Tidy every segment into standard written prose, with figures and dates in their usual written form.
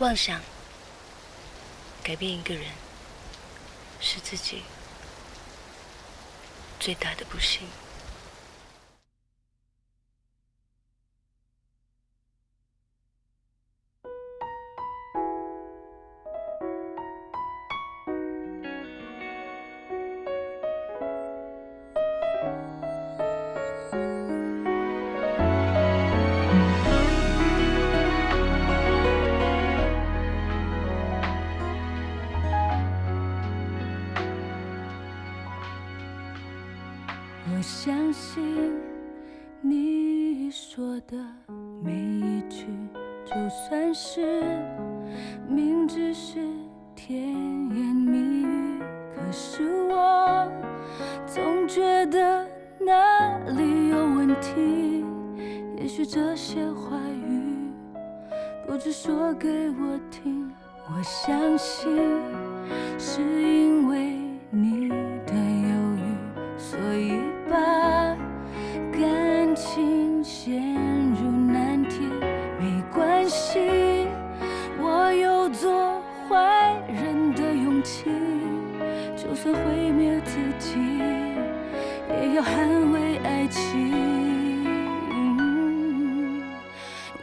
妄想改变一个人，是自己最大的不幸。我相信你说的每一句，就算是明知是甜言蜜语，可是我总觉得哪里有问题。也许这些话语不只说给我听，我相信是因为你的犹豫，所以把感情陷入难题。没关系，我有做坏人的勇气，就算毁灭自己，也要捍卫爱情。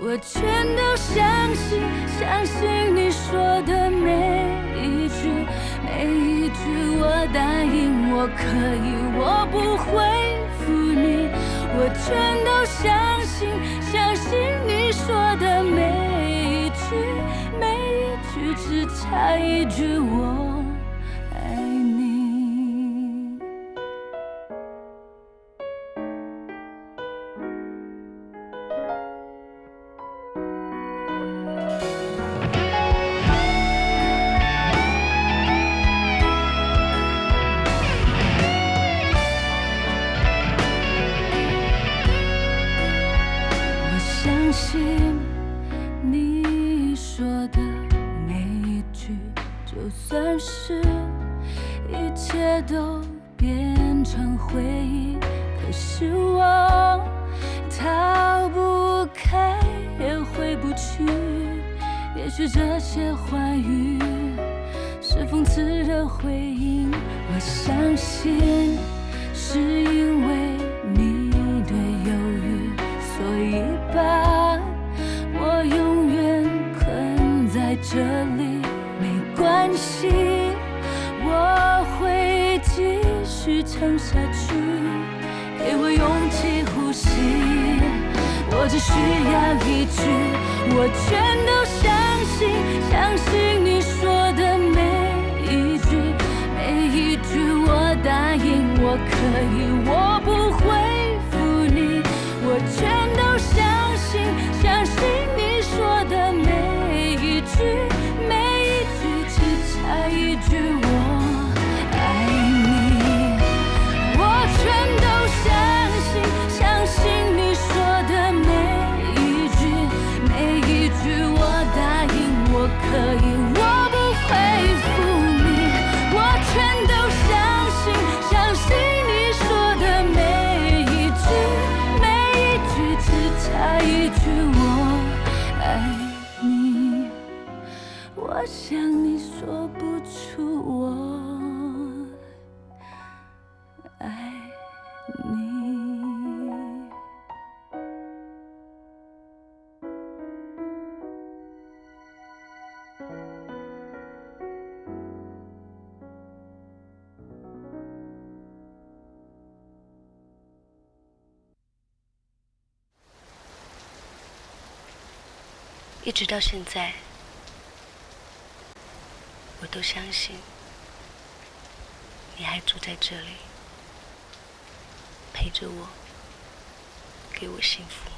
我全都相信，相信你说的每一句，每一句我答应我可以，我不会负你。我全都相信，相信你说的每一句，每一句只差一句我爱你。相信你说的每一句，就算是一切都变成回忆，可是我逃不开也回不去。也许这些话语是讽刺的回应，我相信是因为你的犹豫，所以把我永远困在这里。没关系，我会继续撑下去，给我勇气呼吸。我只需要一句，我全都相信，相信你说的每一句，每一句我答应我可以，我不会负你。我全都相信，相信你说的每一句，每一句只差一句我爱你。我全都相信，相信你说的每一句，每一句我答应我可以，我不会负你。我全都相信，相信你说的每一句，每一句只差一句我爱你。我想你说不出我爱你。一直到现在，我都相信你还住在这里，陪着我，给我幸福。